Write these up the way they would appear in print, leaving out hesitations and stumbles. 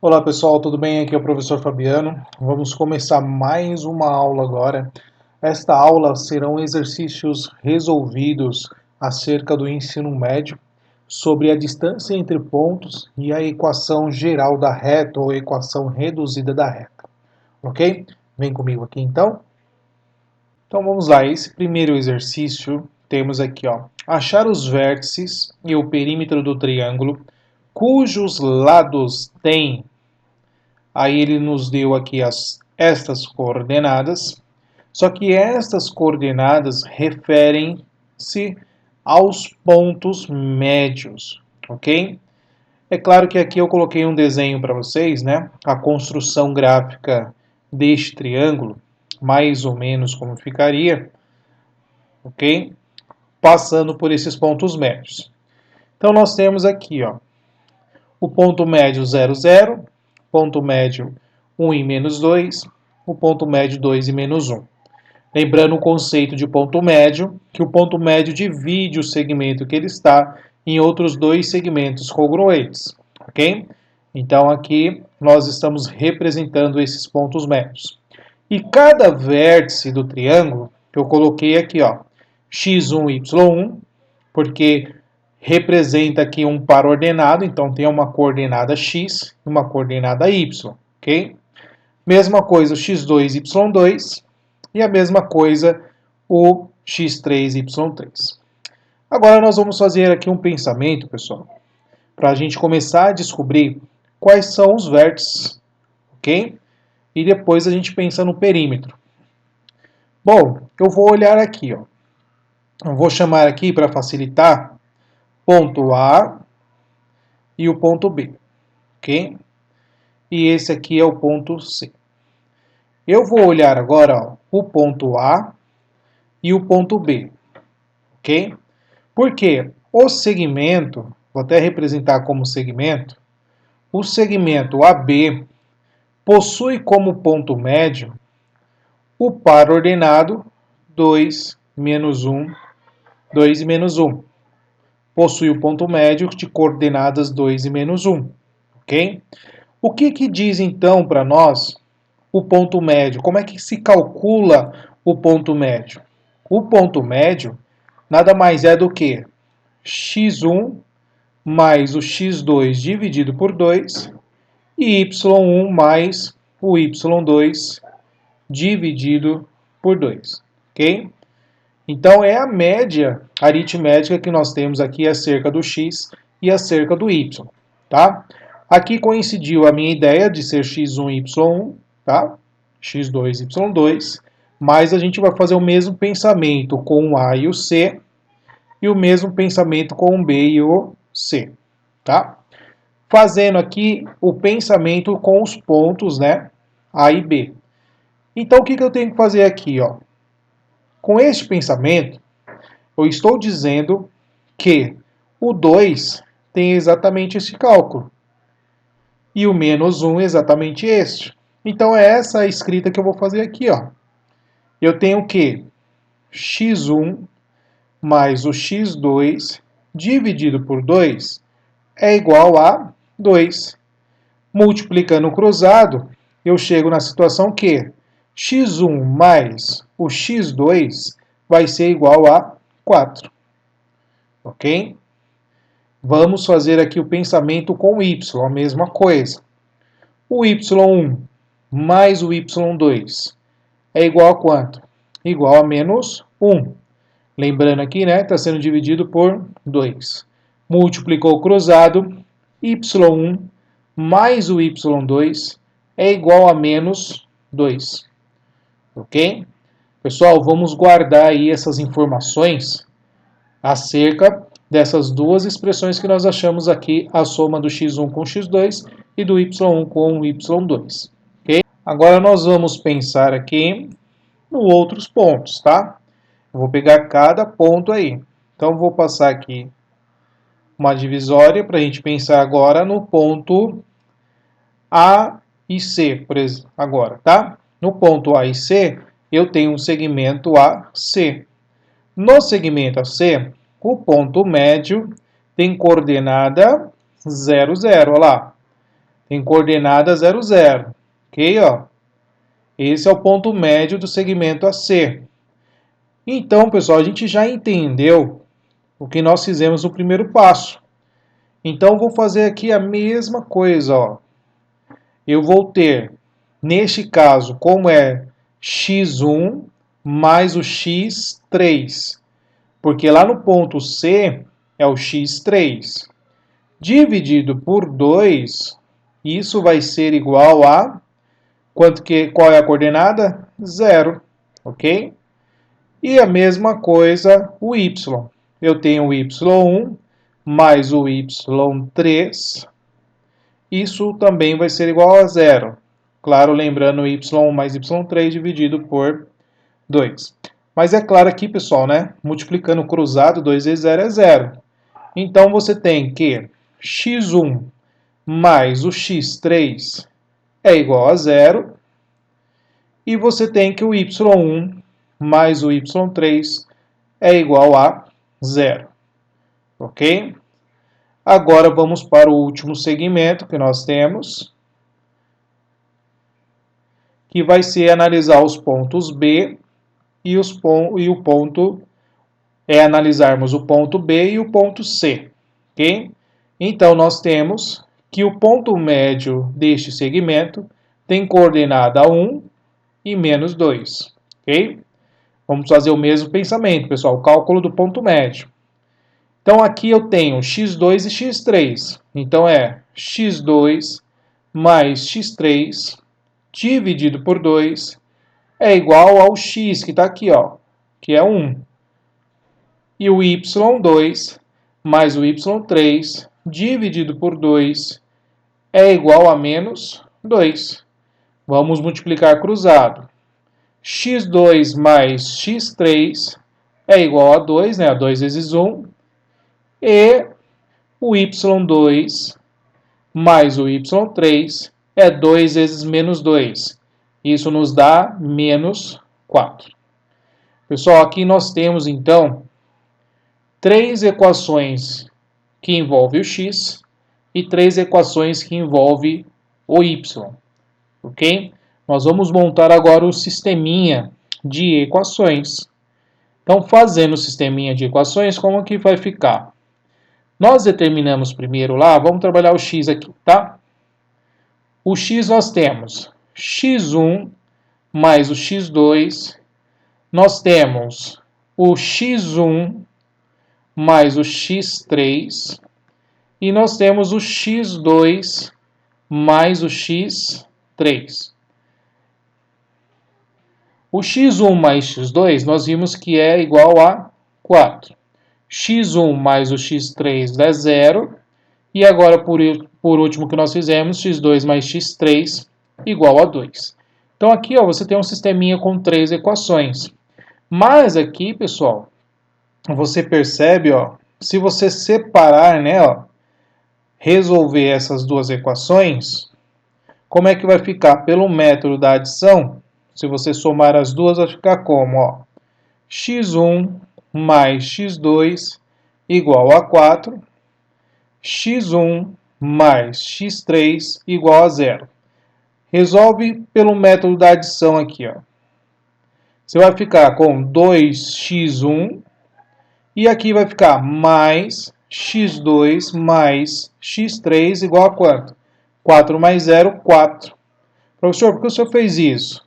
Olá pessoal, tudo bem? Aqui é o professor Fabiano. Vamos começar mais uma aula agora. Esta aula serão exercícios resolvidos acerca do ensino médio, sobre a distância entre pontos e a equação geral da reta ou equação reduzida da reta. Ok? Vem comigo aqui então. Então vamos lá, esse primeiro exercício temos aqui, ó, achar os vértices e o perímetro do triângulo cujos lados têm. Aí ele nos deu aqui estas coordenadas, só que estas coordenadas referem-se aos pontos médios, ok? É claro que aqui eu coloquei um desenho para vocês, né? A construção gráfica deste triângulo, mais ou menos como ficaria, ok? Passando por esses pontos médios. Então nós temos aqui, ó, o ponto médio 0, 0, ponto médio 1 e menos 2, o ponto médio 2 e menos 1. Lembrando o conceito de ponto médio, que o ponto médio divide o segmento que ele está em outros dois segmentos congruentes, ok? Então aqui nós estamos representando esses pontos médios. E cada vértice do triângulo, que eu coloquei aqui, ó, x1, y1, porque representa aqui um par ordenado, então tem uma coordenada x e uma coordenada y, ok? Mesma coisa o x2, y2 e a mesma coisa o x3, y3. Agora nós vamos fazer aqui um pensamento, pessoal, para a gente começar a descobrir quais são os vértices, ok? E depois a gente pensa no perímetro. Bom, eu vou olhar aqui, ó. Eu vou chamar aqui para facilitar ponto A e o ponto B, ok? E esse aqui é o ponto C. Eu vou olhar agora, ó, o ponto A e o ponto B, ok? Porque o segmento, vou até representar como segmento, o segmento AB possui como ponto médio o par ordenado 2, menos 1, 2 e menos 1. Possui o ponto médio de coordenadas 2 e menos 1, ok? O que diz então para nós o ponto médio? Como é que se calcula o ponto médio? O ponto médio nada mais é do que x1 mais o x2 dividido por 2 e y1 mais o y2 dividido por 2, ok? Então é a média aritmética que nós temos aqui acerca do x e acerca do y, tá? Aqui coincidiu a minha ideia de ser x1 e y1, tá? x2 e y2, mas a gente vai fazer o mesmo pensamento com o A e o C e o mesmo pensamento com o B e o C, tá? Fazendo aqui o pensamento com os pontos, né? A e B. Então o que eu tenho que fazer aqui, ó? Com este pensamento, eu estou dizendo que o 2 tem exatamente esse cálculo. E o menos 1 exatamente este. Então é essa a escrita que eu vou fazer aqui, ó. Eu tenho que x1 mais o x2 dividido por 2 é igual a 2. Multiplicando o cruzado, eu chego na situação que x1 mais o x2 vai ser igual a 4. Ok? Vamos fazer aqui o pensamento com y, a mesma coisa. O y1 mais o y2 é igual a quanto? Igual a menos 1. Lembrando aqui, né? Está sendo dividido por 2. Multiplicou o cruzado, y1 mais o y2 é igual a menos 2. Ok? Pessoal, vamos guardar aí essas informações acerca dessas duas expressões que nós achamos aqui, a soma do x1 com x2 e do y1 com y2. Ok? Agora nós vamos pensar aqui nos outros pontos, tá? Eu vou pegar cada ponto aí. Então, vou passar aqui uma divisória para a gente pensar agora no ponto A e C, por exemplo, agora, tá? No ponto A e C, eu tenho um segmento AC. No segmento AC, o ponto médio tem coordenada 0, 0, olha lá. Tem coordenada 0, 0. Ok, ó? Esse é o ponto médio do segmento AC. Então, pessoal, a gente já entendeu o que nós fizemos no primeiro passo. Então, vou fazer aqui a mesma coisa, ó. Eu vou ter, neste caso, como é x1 mais o x3, porque lá no ponto C é o x3, dividido por 2, isso vai ser igual a, qual é a coordenada? 0, ok? E a mesma coisa o y. Eu tenho o y1 mais o y3, isso também vai ser igual a 0. Claro, lembrando y1 mais y3 dividido por 2. Mas é claro aqui, pessoal, né? Multiplicando cruzado, 2 vezes 0 é 0. Então, você tem que x1 mais o x3 é igual a 0. E você tem que o y1 mais o y3 é igual a 0. Ok? Agora vamos para o último segmento que nós temos, que vai ser analisar os pontos B e o ponto analisarmos o ponto B e o ponto C, ok? Então nós temos que o ponto médio deste segmento tem coordenada 1 e menos 2, ok? Vamos fazer o mesmo pensamento, pessoal, cálculo do ponto médio. Então aqui eu tenho x2 e x3. Então é x2 mais x3 dividido por 2 é igual ao x, que está aqui, ó, que é 1. E o y2 mais o y3 dividido por 2 é igual a menos 2. Vamos multiplicar cruzado. x2 mais x3 é igual a 2, né? 2 vezes 1. E o y2 mais o y3 é 2 vezes menos 2. Isso nos dá menos 4. Pessoal, aqui nós temos, então, 3 equações que envolvem o x e 3 equações que envolvem o y. Ok? Nós vamos montar agora o sisteminha de equações. Então, fazendo o sisteminha de equações, como que vai ficar? Nós determinamos primeiro lá, vamos trabalhar o x aqui, tá? O x nós temos x1 mais o x2, nós temos o x1 mais o x3, e nós temos o x2 mais o x3. O x1 mais x2 nós vimos que é igual a 4. x1 mais o x3 é 0. E agora, por último que nós fizemos, x2 mais x3 igual a 2. Então aqui ó, você tem um sisteminha com 3 equações. Mas aqui, pessoal, você percebe, ó, se você separar, né, ó, resolver essas duas equações, como é que vai ficar? Pelo método da adição, se você somar as duas, vai ficar como? Ó, x1 mais x2 igual a 4, x1 mais x3 igual a 0. Resolve pelo método da adição aqui, ó. Você vai ficar com 2x1 e aqui vai ficar mais x2 mais x3 igual a quanto? 4 mais 0, 4. Professor, por que o senhor fez isso?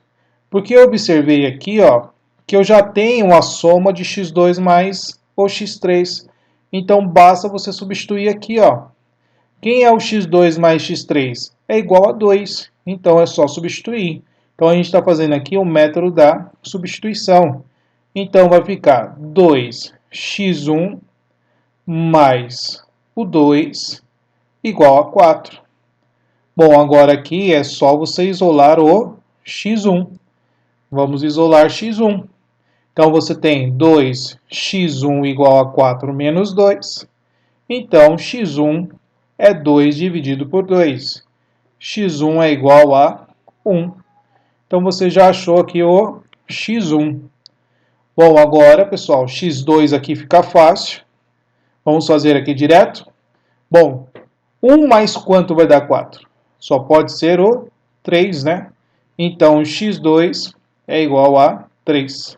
Porque eu observei aqui, ó, que eu já tenho a soma de x2 mais o x3. Então, basta você substituir aqui, ó. Quem é o x2 mais x3? É igual a 2. Então, é só substituir. Então, a gente está fazendo aqui o método da substituição. Então, vai ficar 2x1 mais o 2 igual a 4. Bom, agora aqui é só você isolar o x1. Vamos isolar x1. Então, você tem 2x1 igual a 4 menos 2. Então, x1 é 2 dividido por 2. x1 é igual a 1. Então, você já achou aqui o x1. Bom, agora, pessoal, x2 aqui fica fácil. Vamos fazer aqui direto. Bom, 1 mais quanto vai dar 4? Só pode ser o 3, né? Então, x2 é igual a 3.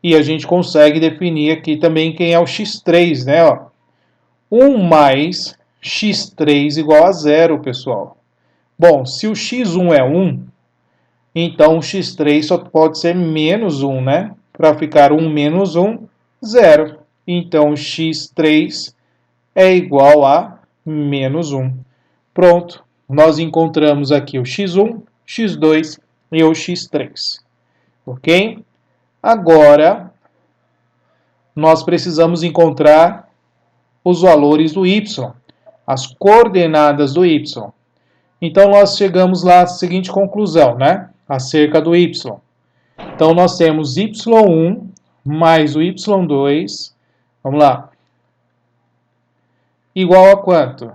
E a gente consegue definir aqui também quem é o x3, né? Ó, 1 mais x3 igual a 0, pessoal. Bom, se o x1 é 1, então o x3 só pode ser menos 1, né? Para ficar 1 menos 1, 0. Então, x3 é igual a menos 1. Pronto, nós encontramos aqui o x1, x2 e o x3. Ok? Agora, nós precisamos encontrar os valores do y, as coordenadas do y. Então, nós chegamos lá à seguinte conclusão, né? Acerca do y. Então, nós temos y1 mais o y2, vamos lá, igual a quanto?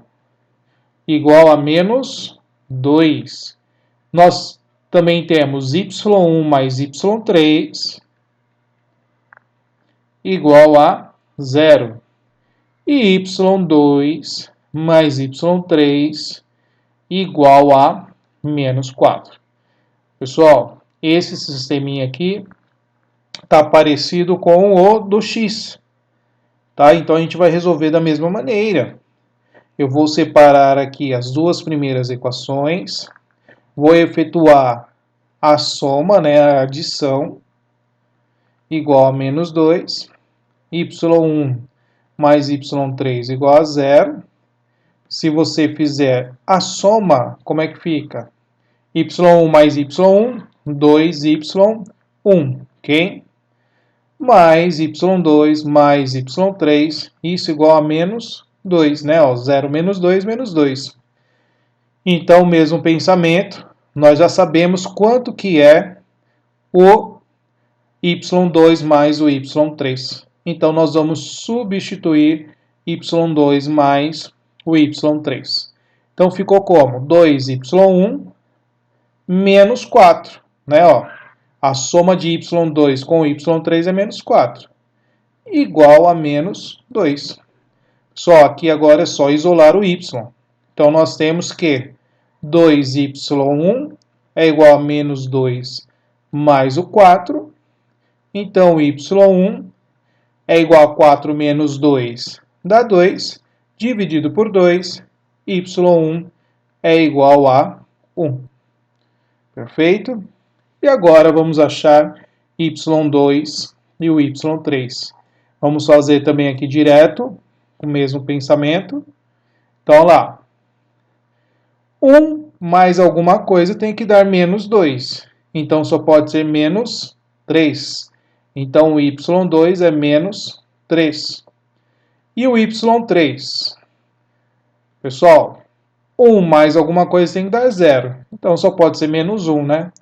Igual a menos 2. Nós também temos y1 mais y3 igual a 0. E y2 mais y3 igual a menos 4. Pessoal, esse sisteminha aqui está parecido com o do x. Tá? Então a gente vai resolver da mesma maneira. Eu vou separar aqui as duas primeiras equações, vou efetuar a soma, né, a adição, igual a menos 2, y1 mais y3 igual a 0. Se você fizer a soma, como é que fica? y1 mais y1, 2y1, ok? Mais y2 mais y3, isso igual a menos 2, né? Ó, 0 menos 2, menos 2. Então, o mesmo pensamento, nós já sabemos quanto que é o y2 mais o y3. Então, nós vamos substituir y2 mais o y3. Então, ficou como? 2y1 menos 4, né? Ó, a soma de y2 com y3 é menos 4, igual a menos 2. Só aqui agora é só isolar o y. Então, nós temos que 2y1 é igual a menos 2 mais o 4. Então, y1 é igual a 4 menos 2, dá 2. Dividido por 2, y1 é igual a 1. Perfeito? E agora vamos achar y2 e o y3. Vamos fazer também aqui direto, o mesmo pensamento. Então, lá. 1 mais alguma coisa tem que dar menos 2. Então, só pode ser menos 3. Então, o y2 é menos 3. E o y3? Pessoal, 1 mais alguma coisa tem que dar 0. Então, só pode ser menos 1, né?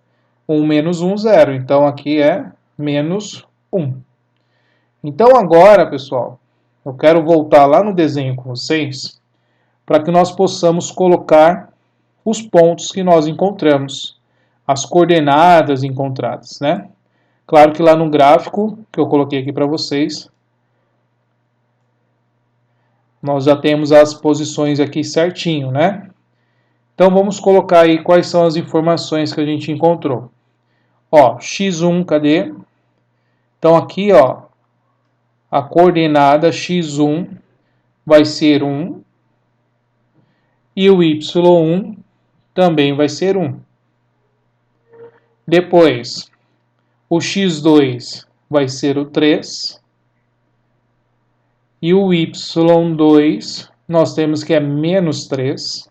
1 menos 1, 0. Então, aqui é menos 1. Então, agora, pessoal, eu quero voltar lá no desenho com vocês para que nós possamos colocar os pontos que nós encontramos, as coordenadas encontradas, né? Claro que lá no gráfico que eu coloquei aqui para vocês, nós já temos as posições aqui certinho, né? Então, vamos colocar aí quais são as informações que a gente encontrou. Ó, x1, cadê? Então, aqui, ó, a coordenada x1 vai ser 1 e o y1 também vai ser 1. Depois, o x2 vai ser o 3 e o y2 nós temos que é menos 3.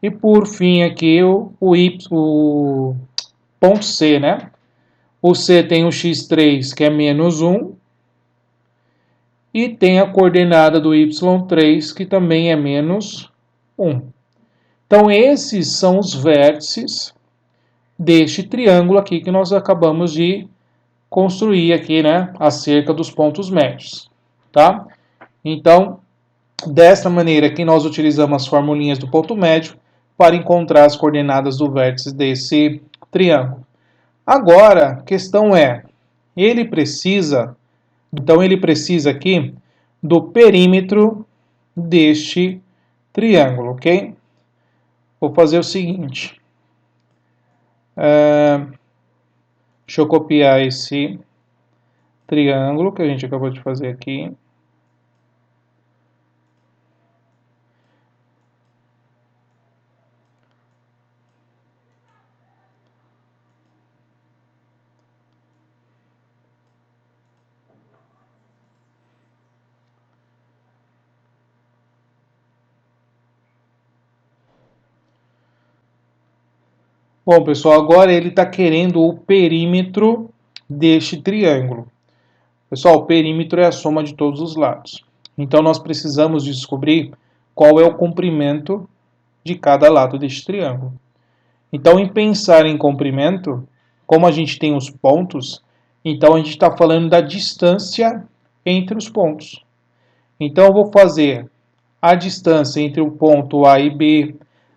E por fim aqui o ponto C, né? O C tem o x3 que é menos 1 e tem a coordenada do y3 que também é menos 1. Então esses são os vértices deste triângulo aqui que nós acabamos de construir aqui, né? Acerca dos pontos médios, tá? Então, desta maneira aqui nós utilizamos as formulinhas do ponto médio para encontrar as coordenadas do vértice desse triângulo. Agora, a questão é, ele precisa aqui do perímetro deste triângulo, ok? Vou fazer o seguinte. Deixa eu copiar esse triângulo que a gente acabou de fazer aqui. Bom, pessoal, agora ele está querendo o perímetro deste triângulo. Pessoal, o perímetro é a soma de todos os lados. Então, nós precisamos descobrir qual é o comprimento de cada lado deste triângulo. Então, em pensar em comprimento, como a gente tem os pontos, então a gente está falando da distância entre os pontos. Então, eu vou fazer a distância entre o ponto A e B,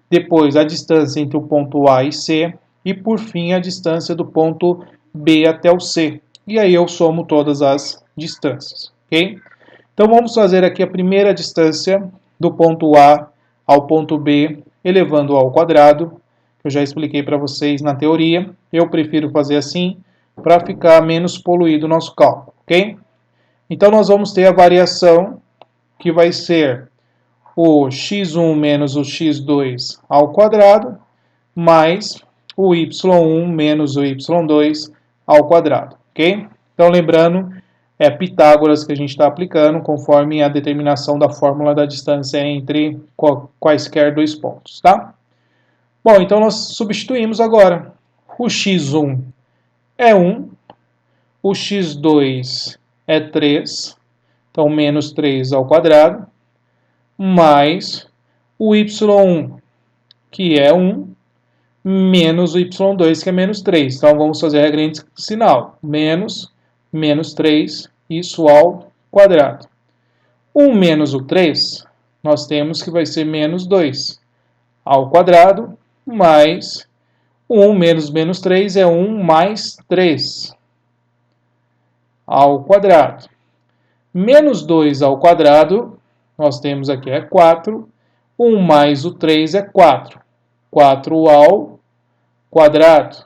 depois a distância entre o ponto A e C, e por fim a distância do ponto B até o C. E aí eu somo todas as distâncias, ok? Então vamos fazer aqui a primeira distância do ponto A ao ponto B, elevando ao quadrado. Eu já expliquei para vocês na teoria. Eu prefiro fazer assim para ficar menos poluído o nosso cálculo, ok? Então nós vamos ter a variação que vai ser o x1 menos o x2 ao quadrado, mais o y1 menos o y2 ao quadrado, ok? Então, lembrando, é Pitágoras que a gente está aplicando conforme a determinação da fórmula da distância entre quaisquer dois pontos, tá? Bom, então nós substituímos agora. O x1 é 1, o x2 é 3, então menos 3 ao quadrado, mais o y1, que é 1, menos o y2, que é menos 3. Então, vamos fazer a regra de sinal. Menos 3, isso ao quadrado. 1 menos o 3, nós temos que vai ser menos 2 ao quadrado, mais 1 menos 3 é 1 mais 3 ao quadrado. Menos 2 ao quadrado, nós temos aqui é 4. 1 mais o 3 é 4. 4 ao quadrado.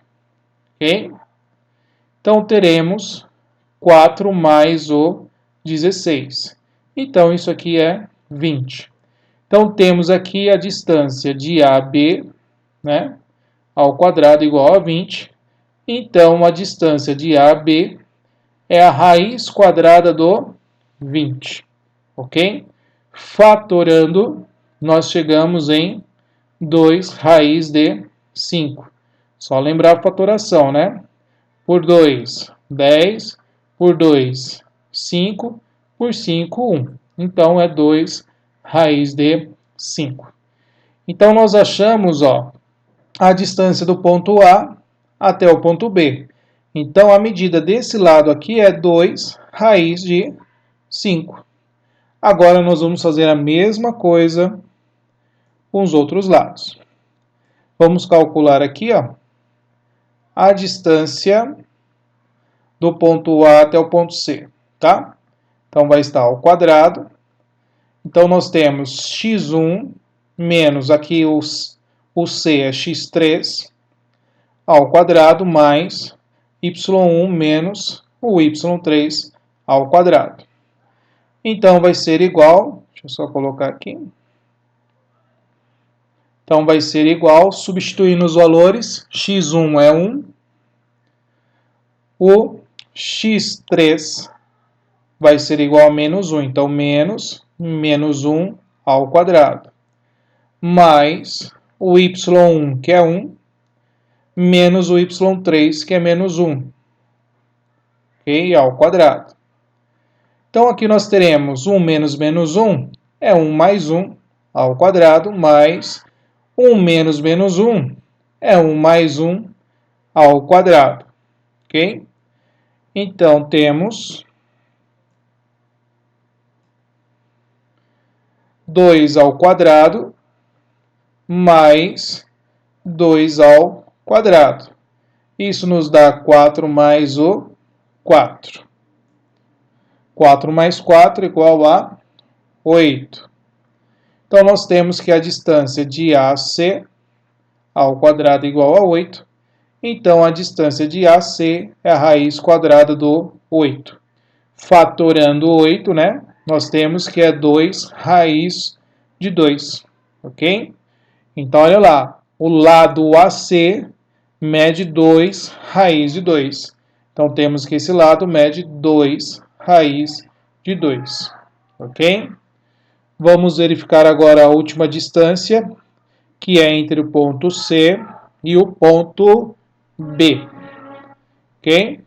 Ok? Então, teremos 4 mais o 16. Então, isso aqui é 20. Então, temos aqui a distância de AB, né, ao quadrado igual a 20. Então, a distância de AB é a raiz quadrada do 20. Ok? Fatorando, nós chegamos em 2 raiz de 5. Só lembrar a fatoração, né? Por 2, 10. Por 2, 5. Por 5, 1. Então, é 2 raiz de 5. Então, nós achamos a distância do ponto A até o ponto B. Então, a medida desse lado aqui é 2 raiz de 5. Agora, nós vamos fazer a mesma coisa com os outros lados. Vamos calcular aqui a distância do ponto A até o ponto C, tá? Então, vai estar ao quadrado. Então, nós temos x1 menos, aqui o C é x3 ao quadrado, mais y1 menos o y3 ao quadrado. Então, vai ser igual, deixa eu só colocar aqui. Então, vai ser igual, substituindo os valores, x1 é 1, o x3 vai ser igual a menos 1, então menos 1 ao quadrado, mais o y1, que é 1, menos o y3, que é menos 1, ok? Ao quadrado. Então, aqui nós teremos 1 menos menos 1 é 1 mais 1 ao quadrado, mais 1 menos menos 1 é 1 mais 1 ao quadrado, ok? Então, temos 2 ao quadrado mais 2 ao quadrado. Isso nos dá 4 mais o 4. 4 mais 4 igual a 8. Então, nós temos que a distância de AC ao quadrado é igual a 8. Então, a distância de AC é a raiz quadrada do 8. Fatorando 8, né? Nós temos que é 2 raiz de 2, ok? Então, olha lá, o lado AC mede 2 raiz de 2. Então, temos que esse lado mede 2 raiz de 2, ok? Vamos verificar agora a última distância, que é entre o ponto C e o ponto B, ok?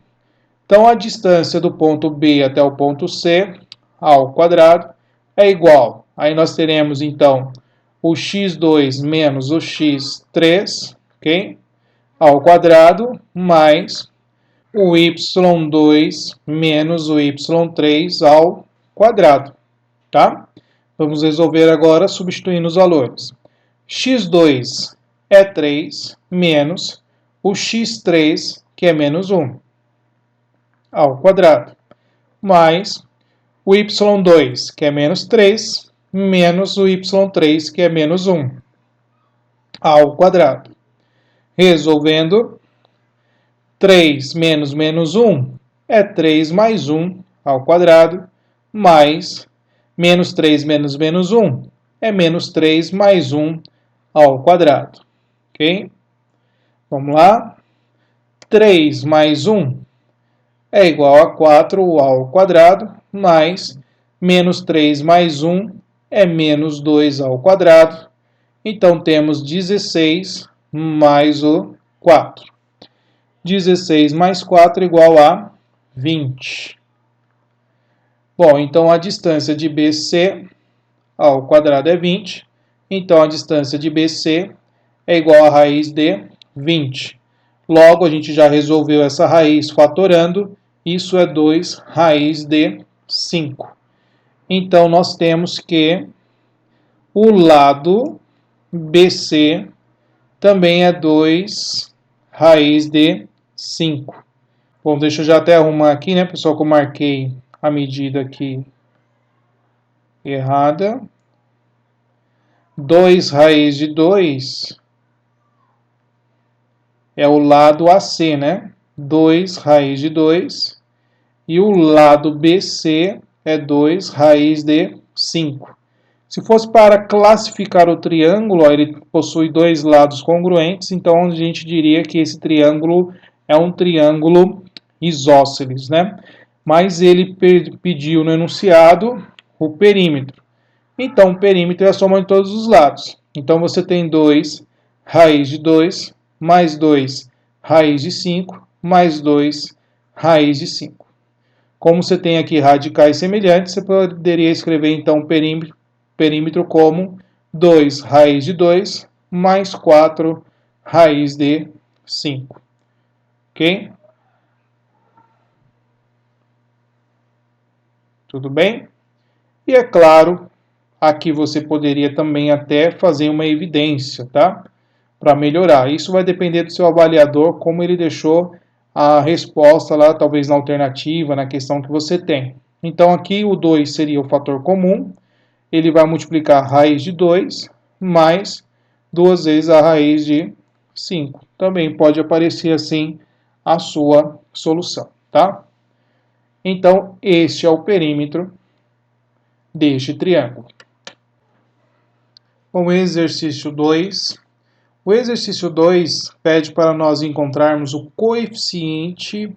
Então, a distância do ponto B até o ponto C ao quadrado é igual. Aí nós teremos, então, o x2 menos o x3, ok? Ao quadrado, mais o y2 menos o y3 ao quadrado, tá? Vamos resolver agora substituindo os valores. x2 é 3 menos o x3, que é menos 1, ao quadrado, mais o y2, que é menos 3, menos o y3, que é menos 1, ao quadrado. Resolvendo, 3 menos menos 1 é 3 mais 1 ao quadrado, mais menos 3 menos menos 1 é menos 3 mais 1 ao quadrado. Ok? Vamos lá. 3 mais 1 é igual a 4 ao quadrado, mais menos 3 mais 1 é menos 2 ao quadrado. Então, temos 16 mais o 4. 16 mais 4 igual a 20. Bom, então a distância de BC ao quadrado é 20. Então, a distância de BC é igual a raiz de 20. Logo, a gente já resolveu essa raiz fatorando. Isso é 2 raiz de 5. Então, nós temos que o lado BC também é 2 raiz de 5. Bom, deixa eu já até arrumar aqui, né, pessoal, que eu marquei a medida aqui errada. 2 raiz de 2 é o lado AC, né? 2 raiz de 2. E o lado BC é 2 raiz de 5. Se fosse para classificar o triângulo, ó, ele possui dois lados congruentes, então a gente diria que esse triângulo é um triângulo isósceles, né? Mas ele pediu no enunciado o perímetro. Então, o perímetro é a soma de todos os lados. Então, você tem 2 raiz de 2, mais 2 raiz de 5, mais 2 raiz de 5. Como você tem aqui radicais semelhantes, você poderia escrever, então, o perímetro como 2 raiz de 2, mais 4 raiz de 5. Ok? Tudo bem? E é claro, aqui você poderia também até fazer uma evidência, tá? Para melhorar. Isso vai depender do seu avaliador, como ele deixou a resposta lá, talvez na alternativa, na questão que você tem. Então, aqui o 2 seria o fator comum. Ele vai multiplicar a raiz de 2 mais 2 vezes a raiz de 5. Também pode aparecer assim a sua solução, tá? Então, este é o perímetro deste triângulo. Bom, exercício 2. O exercício 2 pede para nós encontrarmos o coeficiente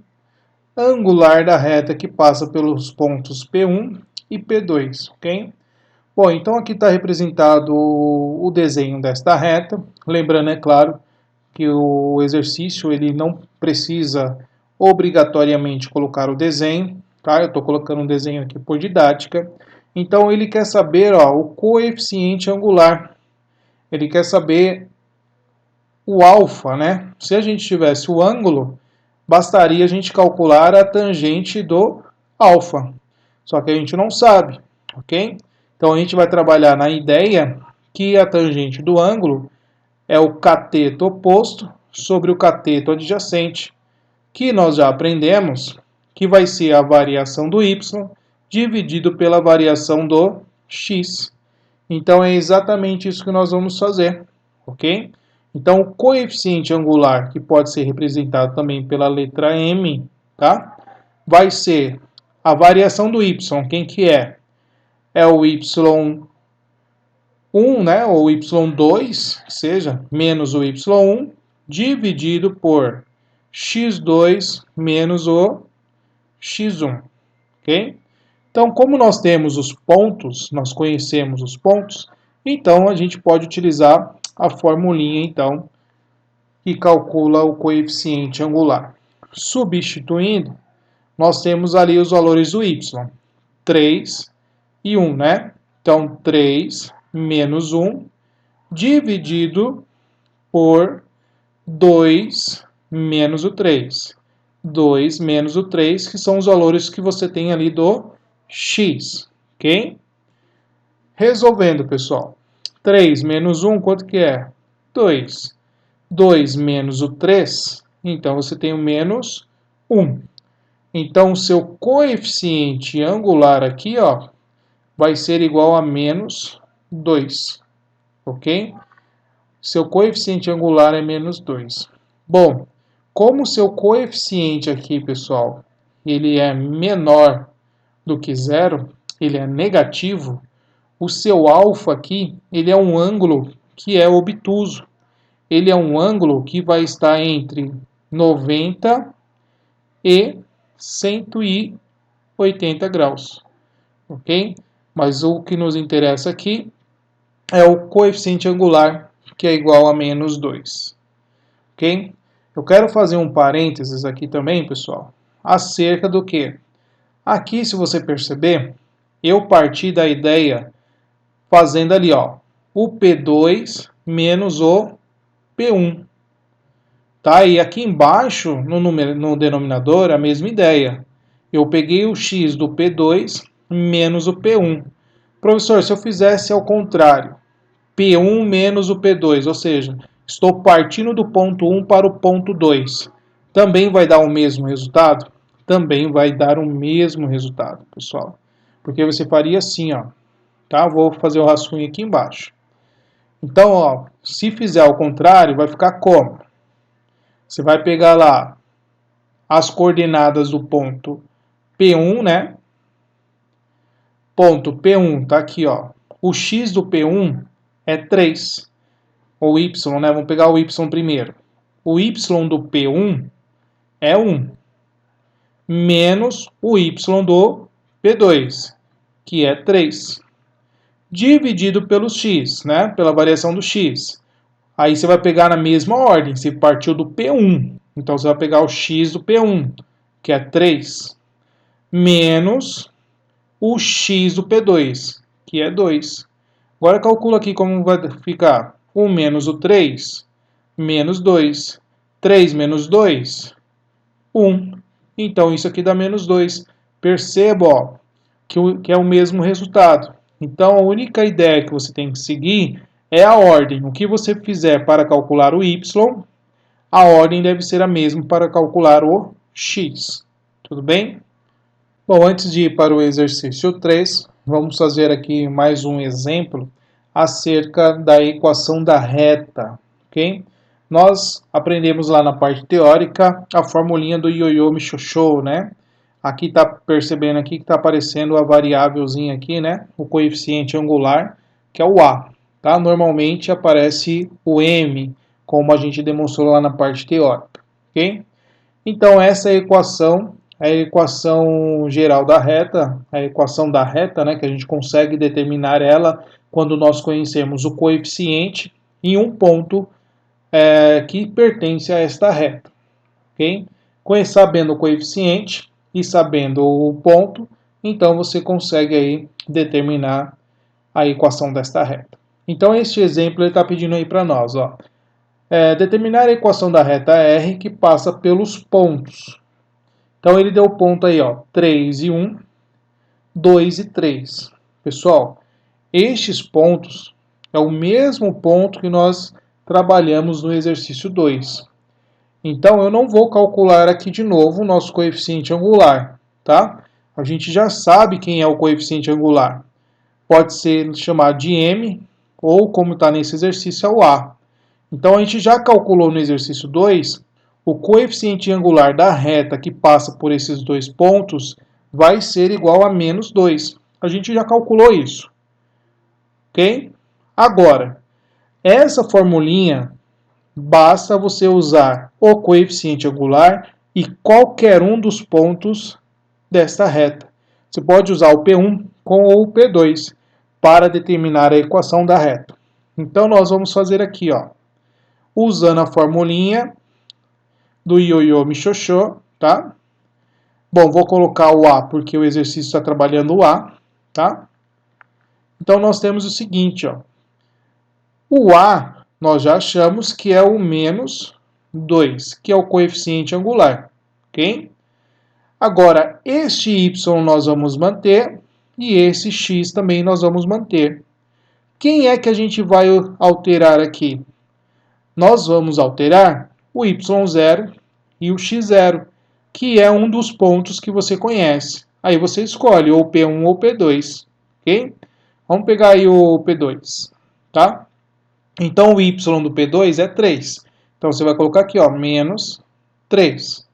angular da reta que passa pelos pontos P1 e P2, ok? Bom, então aqui está representado o desenho desta reta. Lembrando, é claro, que o exercício ele não precisa obrigatoriamente colocar o desenho, tá? Eu estou colocando um desenho aqui por didática. Então ele quer saber, ó, o coeficiente angular. Ele quer saber o alfa, né? Se a gente tivesse o ângulo, bastaria a gente calcular a tangente do alfa. Só que a gente não sabe, ok? Então a gente vai trabalhar na ideia que a tangente do ângulo é o cateto oposto sobre o cateto adjacente, que nós já aprendemos que vai ser a variação do y dividido pela variação do x. Então é exatamente isso que nós vamos fazer, ok? Então o coeficiente angular, que pode ser representado também pela letra M, tá? Vai ser a variação do y, quem que é? É o y1, né, ou y2, que seja, menos o y1, dividido por x2 menos o x1, ok? Então, como nós temos os pontos, nós conhecemos os pontos, então a gente pode utilizar a formulinha, então, que calcula o coeficiente angular. Substituindo, nós temos ali os valores do y, 3 e 1, né? Então, 3 menos 1 dividido por 2 menos o 3. 2 menos o 3, que são os valores que você tem ali do x, ok? Resolvendo, pessoal. 3 menos 1, quanto que é? 2. 2 menos o 3, então você tem o menos 1. Então, o seu coeficiente angular aqui, ó, vai ser igual a menos 2, ok? Seu coeficiente angular é menos 2. Bom, como o seu coeficiente aqui, pessoal, ele é menor do que zero, ele é negativo, o seu alfa aqui, ele é um ângulo que é obtuso. Ele é um ângulo que vai estar entre 90 e 180 graus, ok? Mas o que nos interessa aqui é o coeficiente angular, que é igual a menos 2, ok? Eu quero fazer um parênteses aqui também, pessoal, acerca do que? Aqui, se você perceber, eu parti da ideia fazendo ali, ó, o P2 menos o P1. Tá? E aqui embaixo, no denominador, a mesma ideia. Eu peguei o x do P2 menos o P1. Professor, se eu fizesse ao contrário, P1 menos o P2, ou seja, estou partindo do ponto 1 para o ponto 2, também vai dar o mesmo resultado? Também vai dar o mesmo resultado, pessoal. Porque você faria assim, ó. Tá? Vou fazer o rascunho aqui embaixo. Então, ó, se fizer ao contrário, vai ficar como? Você vai pegar lá as coordenadas do ponto P1, né? Ponto P1 tá aqui, ó. O x do P1 é 3. Ou y, né? Vamos pegar o y primeiro. O y do P1 é 1. Menos o y do P2, que é 3. Dividido pelo x, né? Pela variação do x. Aí você vai pegar na mesma ordem. Você partiu do P1. Então você vai pegar o x do P1, que é 3, menos o x do P2, que é 2. Agora calcula aqui como vai ficar. 1 menos o 3, menos 2. 3 menos 2, 1. Então isso aqui dá menos 2. Perceba, ó, que é o mesmo resultado. Então a única ideia que você tem que seguir é a ordem. O que você fizer para calcular o y, a ordem deve ser a mesma para calcular o x. Tudo bem? Bom, antes de ir para o exercício 3, vamos fazer aqui mais um exemplo acerca da equação da reta, ok? Nós aprendemos lá na parte teórica a formulinha do ioiô michôchô, né? Aqui está percebendo aqui que está aparecendo a variávelzinha aqui, né? O coeficiente angular, que é o A, tá? Normalmente aparece o M, como a gente demonstrou lá na parte teórica, ok? Então essa é a equação geral da reta, a equação da reta, né, que a gente consegue determinar ela quando nós conhecemos o coeficiente em um ponto que pertence a esta reta, ok? Sabendo o coeficiente e sabendo o ponto, então você consegue aí determinar a equação desta reta. Então este exemplo ele está pedindo aí para nós, ó, determinar a equação da reta R que passa pelos pontos. Então ele deu o ponto aí, ó, 3 e 1, 2 e 3. Pessoal, estes pontos é o mesmo ponto que nós trabalhamos no exercício 2. Então eu não vou calcular aqui de novo o nosso coeficiente angular, tá? A gente já sabe quem é o coeficiente angular. pode ser chamado de M, ou como está nesse exercício, é o A. Então a gente já calculou no exercício 2, o coeficiente angular da reta que passa por esses dois pontos vai ser igual a menos 2. A gente já calculou isso. Ok? Agora, essa formulinha, basta você usar o coeficiente angular e qualquer um dos pontos desta reta. Você pode usar o P1 com o P2 para determinar a equação da reta. Então nós vamos fazer aqui, ó, usando a formulinha do ioiô michiochô, tá? Bom, vou colocar o A porque o exercício está trabalhando o A, tá? Então nós temos o seguinte, ó. O A nós já achamos que é o menos 2, que é o coeficiente angular, ok? Agora, este y nós vamos manter e esse x também nós vamos manter. Quem é que a gente vai alterar aqui? Nós vamos alterar o y0 e o x0, que é um dos pontos que você conhece. Aí você escolhe ou P1 ou P2, ok? Vamos pegar aí o P2, tá? Então o y do P2 é 3. Então você vai colocar aqui, ó, menos 3.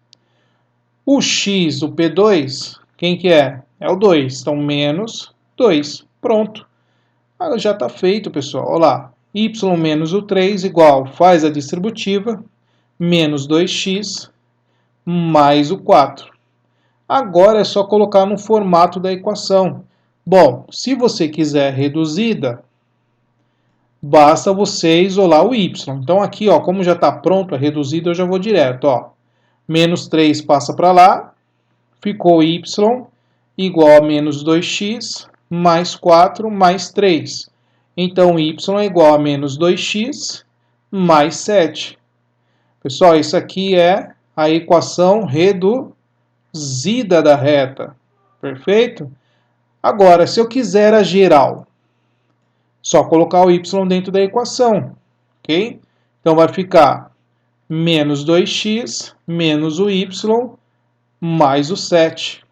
O x do P2, quem que é? É o 2. Então menos 2. Pronto. Já está feito, pessoal. Olha lá. Y menos o 3 igual, faz a distributiva, menos 2x mais o 4. Agora é só colocar no formato da equação. Bom, se você quiser reduzida, basta você isolar o y. Então aqui, ó, como já está pronto a reduzida, eu já vou direto. Ó. Menos 3 passa para lá, ficou y igual a menos 2x mais 4 mais 3. Então y é igual a menos 2x mais 7. Pessoal, isso aqui é a equação reduzida da reta. Perfeito? Agora, se eu quiser a geral, só colocar o y dentro da equação, ok? Então vai ficar menos 2x menos o y mais o 7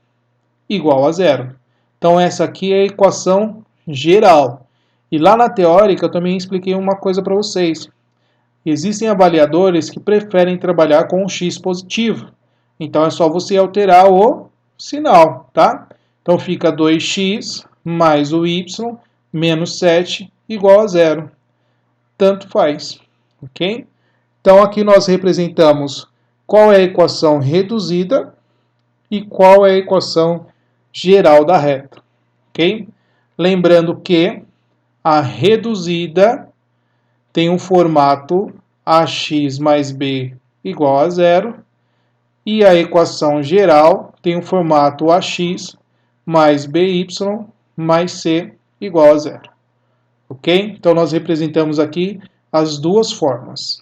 igual a 0. Então essa aqui é a equação geral. E lá na teórica eu também expliquei uma coisa para vocês. Existem avaliadores que preferem trabalhar com o x positivo. Então é só você alterar o sinal, tá? Então fica 2x mais o y menos 7 igual a 0. Tanto faz, ok? Então aqui nós representamos qual é a equação reduzida e qual é a equação geral da reta, ok? Lembrando que a reduzida tem um formato ax mais b igual a 0 e a equação geral tem um formato ax mais by mais c igual a 0. Ok? Então nós representamos aqui as duas formas.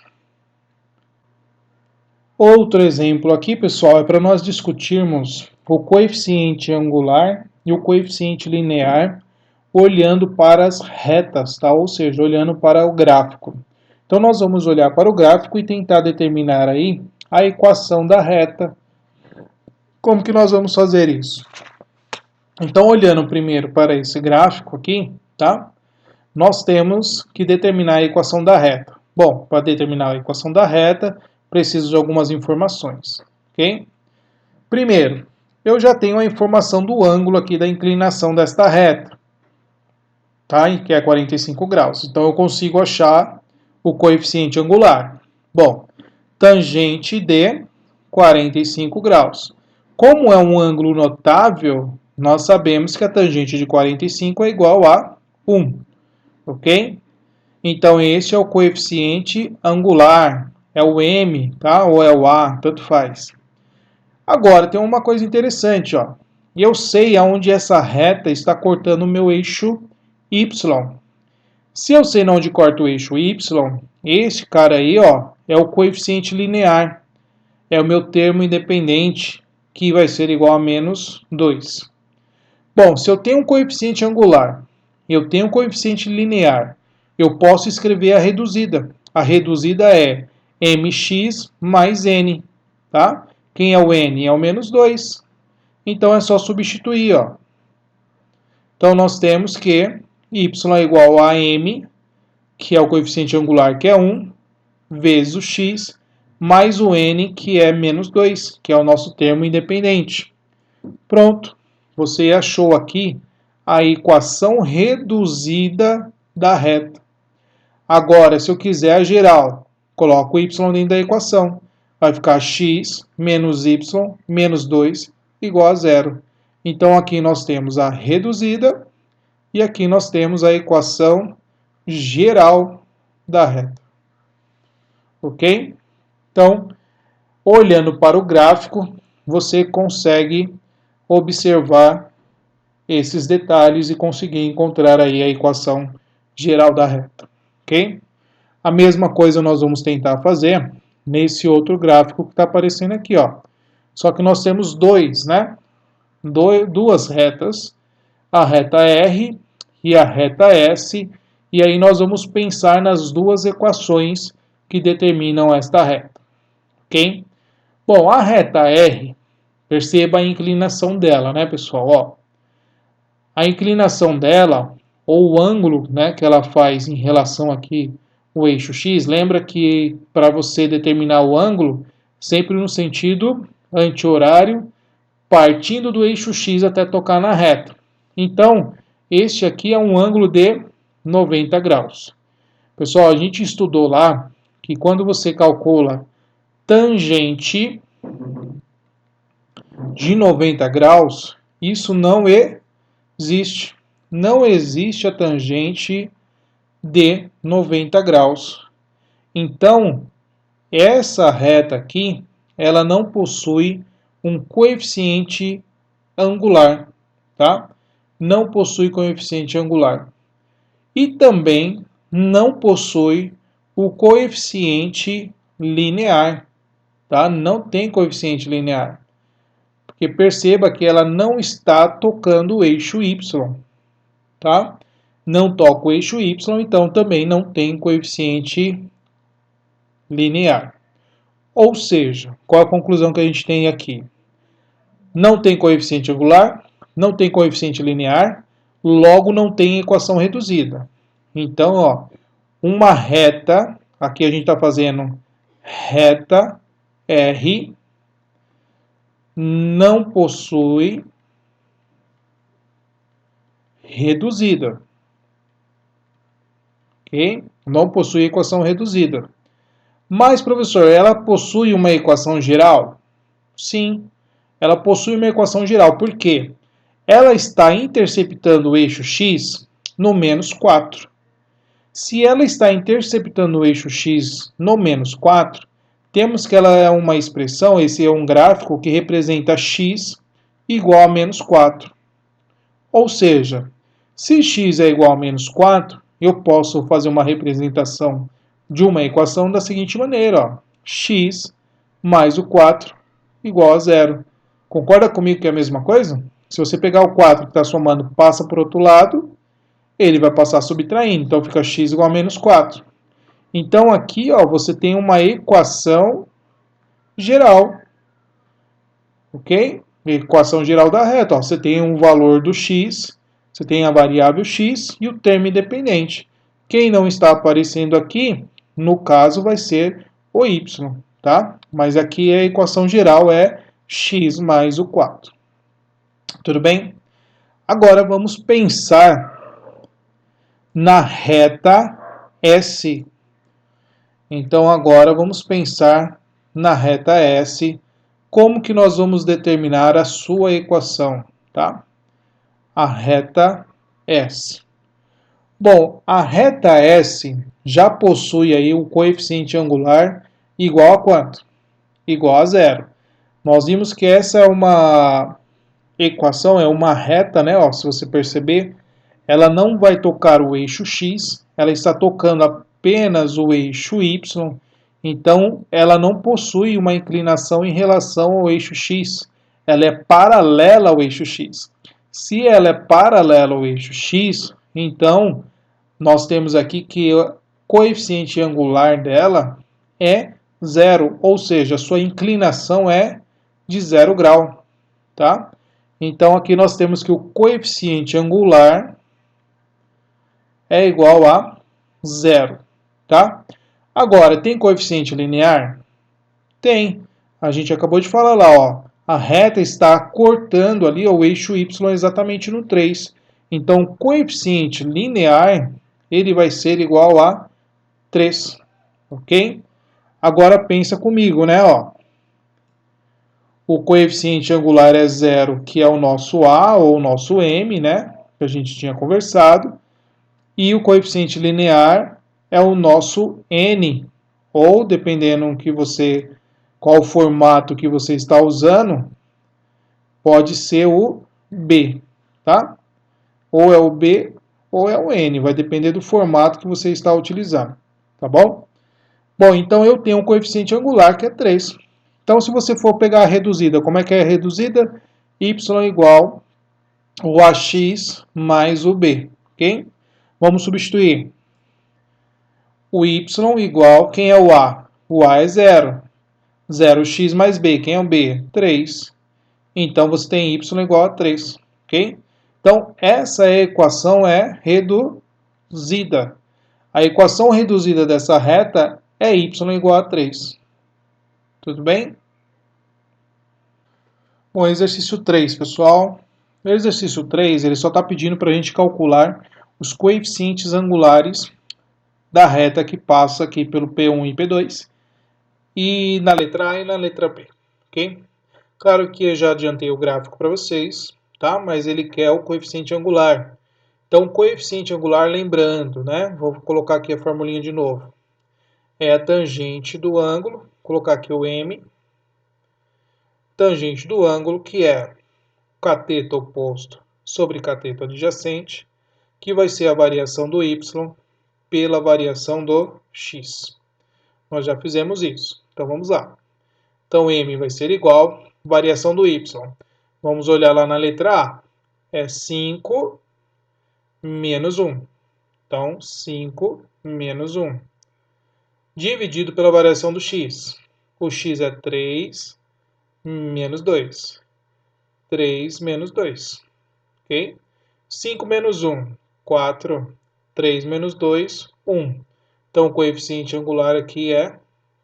Outro exemplo aqui, pessoal, é para nós discutirmos o coeficiente angular e o coeficiente linear olhando para as retas, tá? Ou seja, olhando para o gráfico. Então nós vamos olhar para o gráfico e tentar determinar aí a equação da reta. Como que nós vamos fazer isso? Então, olhando primeiro para esse gráfico aqui, tá? Nós temos que determinar a equação da reta. Bom, para determinar a equação da reta, preciso de algumas informações, ok? Primeiro, eu já tenho a informação do ângulo aqui da inclinação desta reta, tá? Que é 45 graus. Então, eu consigo achar o coeficiente angular. Bom, tangente de 45 graus. Como é um ângulo notável, nós sabemos que a tangente de 45 é igual a 1, ok? Então, esse é o coeficiente angular, é o M, tá? Ou é o A, tanto faz. Agora, tem uma coisa interessante, ó. Eu sei aonde essa reta está cortando o meu eixo Y. Se eu sei onde corta o eixo Y, esse cara aí, ó, é o coeficiente linear. É o meu termo independente, que vai ser igual a menos 2. Bom, se eu tenho um coeficiente angular, eu tenho um coeficiente linear, eu posso escrever a reduzida. A reduzida é mx mais n, tá? Quem é o n? É o menos 2. Então é só substituir, ó. Então nós temos que y é igual a m, que é o coeficiente angular, que é 1, vezes o x, mais o n, que é menos 2, que é o nosso termo independente. Pronto, você achou aqui a equação reduzida da reta. Agora, se eu quiser a geral, coloco o y dentro da equação. Vai ficar x menos y menos 2 igual a zero. Então, aqui nós temos a reduzida e aqui nós temos a equação geral da reta. Ok? Então, olhando para o gráfico, você consegue observar esses detalhes e conseguir encontrar aí a equação geral da reta. Ok? A mesma coisa nós vamos tentar fazer nesse outro gráfico que está aparecendo aqui, ó. Só que nós temos dois, né? Duas retas, a reta R e a reta S, e aí nós vamos pensar nas duas equações que determinam esta reta, ok? Bom, a reta R, perceba a inclinação dela, né, pessoal? Ó, a inclinação dela, ou o ângulo, né, que ela faz em relação aqui ao eixo X, lembra que para você determinar o ângulo, sempre no sentido anti-horário, partindo do eixo X até tocar na reta. Então, este aqui é um ângulo de 90 graus. Pessoal, a gente estudou lá que quando você calcula tangente de 90 graus, isso não existe. Não existe a tangente de 90 graus. Então, essa reta aqui, ela não possui um coeficiente angular, tá? Não possui coeficiente angular. E também não possui o coeficiente linear, tá? Não tem coeficiente linear. Porque perceba que ela não está tocando o eixo Y, tá? Não toca o eixo Y, então também não tem coeficiente linear. Ou seja, qual a conclusão que a gente tem aqui? Não tem coeficiente angular, não tem coeficiente linear, logo não tem equação reduzida. Então, ó, uma reta, aqui a gente está fazendo reta R, não possui reduzida. Ok? Não possui equação reduzida. Mas, professor, ela possui uma equação geral? Sim, ela possui uma equação geral. Por quê? Ela está interceptando o eixo X no menos 4. Se ela está interceptando o eixo X no menos 4, temos que ela é uma expressão, esse é um gráfico que representa X igual a menos 4. Ou seja, se X é igual a menos 4, eu posso fazer uma representação de uma equação da seguinte maneira, ó, X mais o 4 igual a 0. Concorda comigo que é a mesma coisa? Se você pegar o 4 que está somando, passa para o outro lado, ele vai passar subtraindo, então fica x igual a menos 4. Então aqui, ó, você tem uma equação geral, ok? Equação geral da reta, ó, você tem um valor do x, você tem a variável x e o termo independente. Quem não está aparecendo aqui, no caso, vai ser o y, tá? Mas aqui a equação geral é x mais o 4. Tudo bem? Agora vamos pensar na reta S. Então agora vamos pensar na reta S, como que nós vamos determinar a sua equação, tá? A reta S. Bom, a reta S já possui aí o coeficiente angular igual a quanto? Igual a 0. Nós vimos que essa é uma equação, é uma reta, né? Ó, se você perceber, ela não vai tocar o eixo X, ela está tocando apenas o eixo Y, então ela não possui uma inclinação em relação ao eixo X, ela é paralela ao eixo X. Se ela é paralela ao eixo X, então nós temos aqui que o coeficiente angular dela é 0, ou seja, a sua inclinação é de 0 grau, tá? Então aqui nós temos que o coeficiente angular é igual a 0, tá? Agora, tem coeficiente linear? Tem. A gente acabou de falar lá, ó. A reta está cortando ali o eixo y exatamente no 3. Então, o coeficiente linear, ele vai ser igual a 3, ok? Agora pensa comigo, né? Ó. O coeficiente angular é 0, que é o nosso A ou o nosso M, né? Que a gente tinha conversado. E o coeficiente linear é o nosso N, ou dependendo qual formato que você está usando, pode ser o B, tá? Ou é o B ou é o N, vai depender do formato que você está utilizando, tá bom? Bom, então eu tenho um coeficiente angular que é 3. Então, se você for pegar a reduzida, como é que é a reduzida? Y igual o AX mais o B, ok? Vamos substituir. O Y igual, quem é o A? O A é 0. 0x mais B, quem é o B? 3. Então, você tem Y igual a 3, ok? Então, essa equação é reduzida. A equação reduzida dessa reta é y igual a 3. Tudo bem? Bom, exercício 3, pessoal. O exercício 3, ele só está pedindo para a gente calcular os coeficientes angulares da reta que passa aqui pelo P1 e P2, e na letra A e na letra B, ok? Claro que eu já adiantei o gráfico para vocês, tá? Mas ele quer o coeficiente angular. Então, coeficiente angular, lembrando, né? Vou colocar aqui a formulinha de novo. É a tangente do ângulo, vou colocar aqui o M, tangente do ângulo, que é cateto oposto sobre cateto adjacente, que vai ser a variação do y pela variação do x. Nós já fizemos isso, então vamos lá. Então, m vai ser igual, variação do y. Vamos olhar lá na letra A. É 5 menos 1. Então, 5 menos 1. Dividido pela variação do x. O x é 3 menos 2. 3 menos 2. Ok? 5 menos 1, 4. 3 menos 2, 1. Então, o coeficiente angular aqui é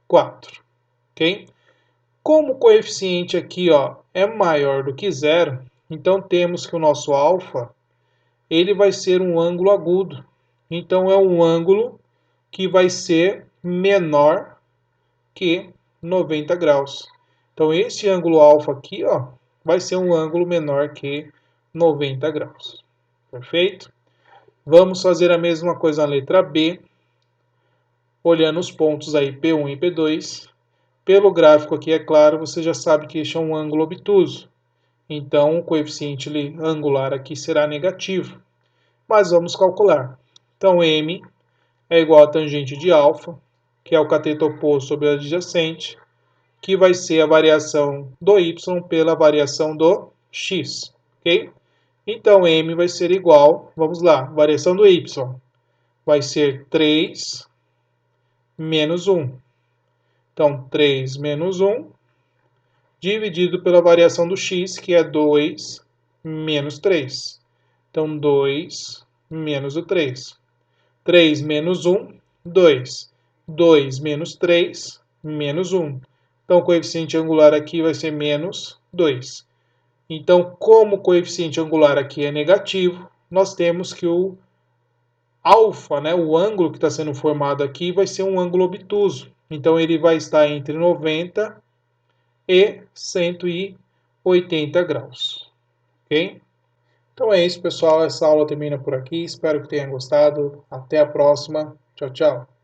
4. Ok? Como o coeficiente aqui ó, é maior do que 0, então temos que o nosso alfa ele vai ser um ângulo agudo. Então, é um ângulo que vai ser menor que 90 graus. Então, esse ângulo alfa aqui ó, vai ser um ângulo menor que 90 graus. Perfeito? Vamos fazer a mesma coisa na letra B, olhando os pontos aí P1 e P2. Pelo gráfico aqui, é claro, você já sabe que este é um ângulo obtuso. Então, o coeficiente angular aqui será negativo. Mas vamos calcular. Então, M é igual a tangente de alfa, que é o cateto oposto sobre o adjacente, que vai ser a variação do y pela variação do x. Ok? Então, M vai ser igual, vamos lá, variação do y vai ser 3 menos 1. Então, 3 menos 1 dividido pela variação do x, que é 2 menos 3. Então, 2 menos o 3. 3 menos 1, 2. 2 menos 3, menos 1. Então, o coeficiente angular aqui vai ser menos 2. Então, como o coeficiente angular aqui é negativo, nós temos que o alfa, né, o ângulo que está sendo formado aqui, vai ser um ângulo obtuso. Então, ele vai estar entre 90 e 180 graus. Ok? Então é isso, pessoal. Essa aula termina por aqui. Espero que tenham gostado. Até a próxima. Tchau, tchau.